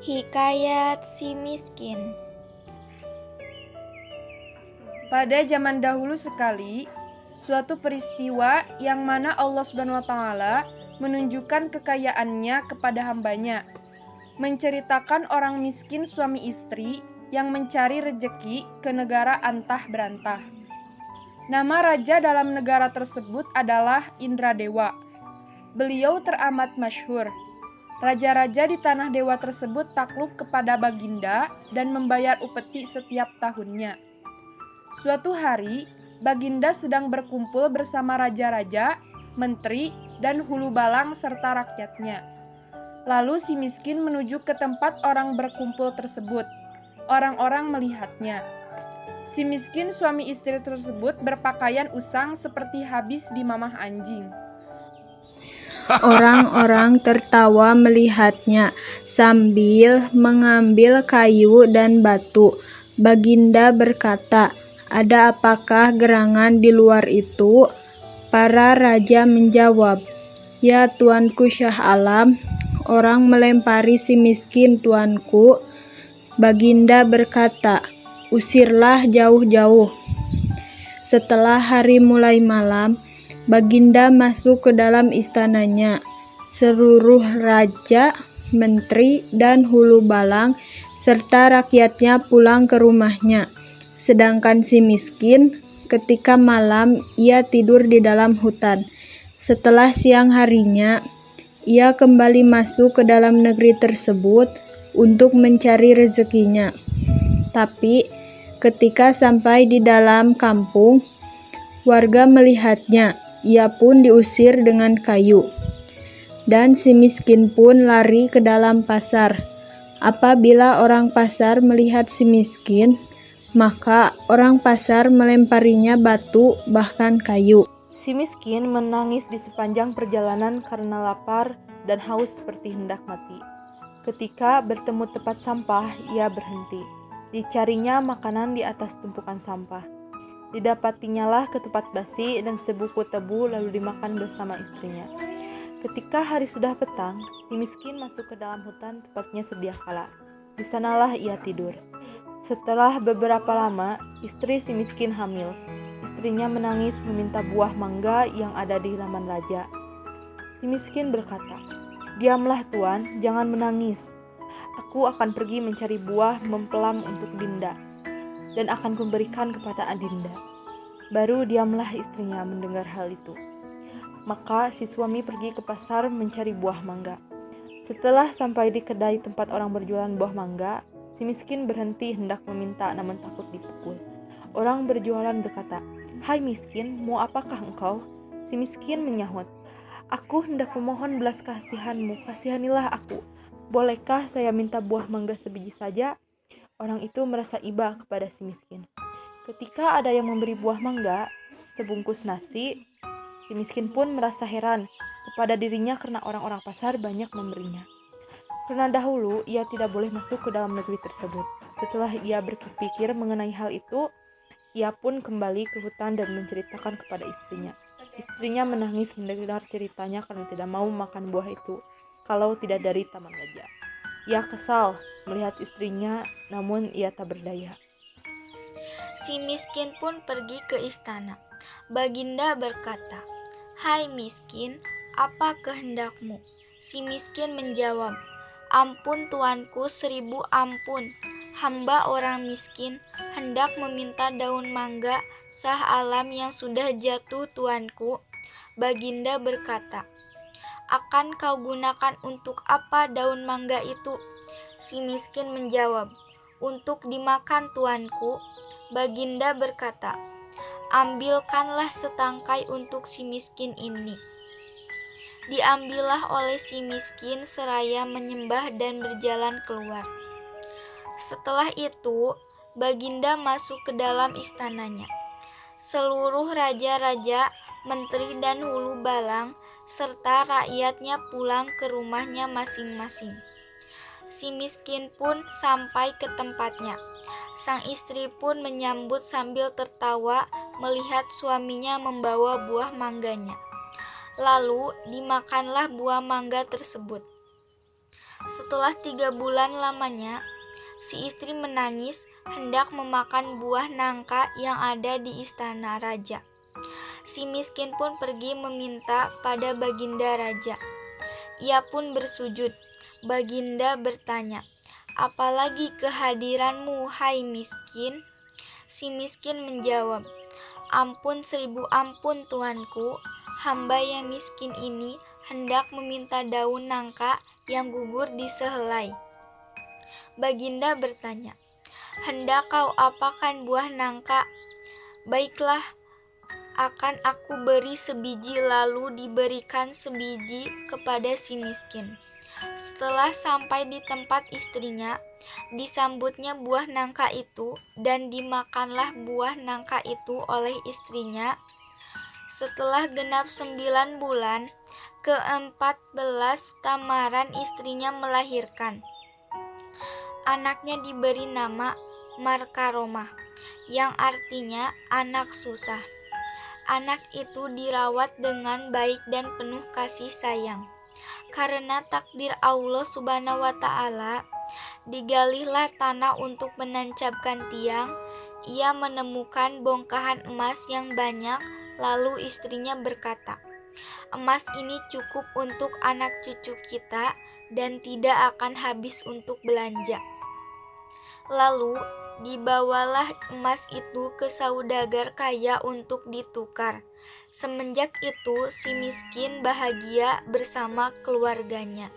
Hikayat si miskin. Pada zaman dahulu sekali, suatu peristiwa yang mana Allah SWT menunjukkan kekayaannya kepada hambanya, menceritakan orang miskin suami istri yang mencari rejeki ke negara antah berantah. Nama raja dalam negara tersebut adalah Indradewa. Beliau teramat masyhur. Raja-raja di tanah dewa tersebut takluk kepada Baginda dan membayar upeti setiap tahunnya. Suatu hari, Baginda sedang berkumpul bersama raja-raja, menteri, dan hulu balang serta rakyatnya. Lalu si miskin menuju ke tempat orang berkumpul tersebut. Orang-orang melihatnya. Si miskin suami istri tersebut berpakaian usang seperti habis dimamah anjing. Orang-orang tertawa melihatnya sambil mengambil kayu dan batu. Baginda berkata, "Ada apakah gerangan di luar itu?" Para raja menjawab, "Ya tuanku Syah Alam, orang melempari si miskin tuanku." Baginda berkata, "Usirlah jauh-jauh." Setelah hari mulai malam, Baginda masuk ke dalam istananya. Seluruh raja, menteri, dan hulu balang serta rakyatnya pulang ke rumahnya. Sedangkan si miskin, ketika malam ia tidur di dalam hutan. Setelah siang harinya, ia kembali masuk ke dalam negeri tersebut untuk mencari rezekinya. Tapi ketika sampai di dalam kampung, warga melihatnya. Ia pun diusir dengan kayu. Dan si miskin pun lari ke dalam pasar. Apabila orang pasar melihat si miskin, maka orang pasar melemparinya batu bahkan kayu. Si miskin menangis di sepanjang perjalanan karena lapar dan haus seperti hendak mati. Ketika bertemu tempat sampah, ia berhenti. Dicarinya makanan di atas tumpukan sampah. Didapatinya lah ketupat basi dan sebuku tebu lalu dimakan bersama istrinya. Ketika hari sudah petang, si miskin masuk ke dalam hutan tepatnya sedia kala. Di sanalah ia tidur. Setelah beberapa lama, istri si miskin hamil. Istrinya menangis meminta buah mangga yang ada di halaman raja. Si miskin berkata, "Diamlah tuan, jangan menangis. Aku akan pergi mencari buah mempelem untuk Dinda dan akan kuberikan kepada Adinda." Baru diamlah istrinya mendengar hal itu. Maka si suami pergi ke pasar mencari buah mangga. Setelah sampai di kedai tempat orang berjualan buah mangga, si miskin berhenti hendak meminta namun takut dipukul. Orang berjualan berkata, "Hai miskin, mau apakah engkau?" Si miskin menyahut, "Aku hendak memohon belas kasihanmu, kasihanilah aku. Bolehkah saya minta buah mangga sebiji saja?" Orang itu merasa iba kepada si miskin. Ketika ada yang memberi buah mangga, sebungkus nasi, si miskin pun merasa heran kepada dirinya karena orang-orang pasar banyak memberinya. Karena dahulu ia tidak boleh masuk ke dalam negeri tersebut. Setelah ia berpikir mengenai hal itu, ia pun kembali ke hutan dan menceritakan kepada istrinya. Istrinya menangis mendengar ceritanya karena tidak mau makan buah itu kalau tidak dari taman raja. Ia kesal melihat istrinya, namun ia tak berdaya. Si miskin pun pergi ke istana. Baginda berkata, "Hai miskin, apa kehendakmu?" Si miskin menjawab, "Ampun tuanku, 1000 ampun. Hamba orang miskin hendak meminta daun mangga Syah Alam yang sudah jatuh tuanku." Baginda berkata, "Akan kau gunakan untuk apa daun mangga itu?" Si miskin menjawab, "Untuk dimakan tuanku." Baginda berkata, "Ambilkanlah setangkai untuk si miskin ini." Diambillah oleh si miskin seraya menyembah dan berjalan keluar. Setelah itu, Baginda masuk ke dalam istananya. Seluruh raja-raja, menteri dan hulu balang serta rakyatnya pulang ke rumahnya masing-masing. Si miskin pun sampai ke tempatnya. Sang istri pun menyambut sambil tertawa melihat suaminya membawa buah mangganya. Lalu dimakanlah buah mangga tersebut. Setelah 3 bulan lamanya, si istri menangis hendak memakan buah nangka yang ada di istana raja. Si miskin pun pergi meminta pada baginda raja. Ia pun bersujud. Baginda bertanya, "Apalagi kehadiranmu, hai miskin?" Si miskin menjawab, "Ampun 1000 ampun tuanku, hamba yang miskin ini hendak meminta daun nangka yang gugur di sehelai." Baginda bertanya, "Hendak kau apakan buah nangka?" "Baiklah, akan aku beri sebiji." Lalu diberikan sebiji kepada si miskin. Setelah sampai di tempat istrinya, disambutnya buah nangka itu dan dimakanlah buah nangka itu oleh istrinya. Setelah genap 9 bulan, ke-14 tamaran istrinya melahirkan. Anaknya diberi nama Markaromah, yang artinya anak susah. Anak itu dirawat dengan baik dan penuh kasih sayang. Karena takdir Allah Subhanahu wa Ta'ala, digalihlah tanah untuk menancapkan tiang. Ia menemukan bongkahan emas yang banyak, lalu istrinya berkata, "Emas ini cukup untuk anak cucu kita dan tidak akan habis untuk belanja." Lalu dibawalah emas itu ke saudagar kaya untuk ditukar. Semenjak itu si miskin bahagia bersama keluarganya.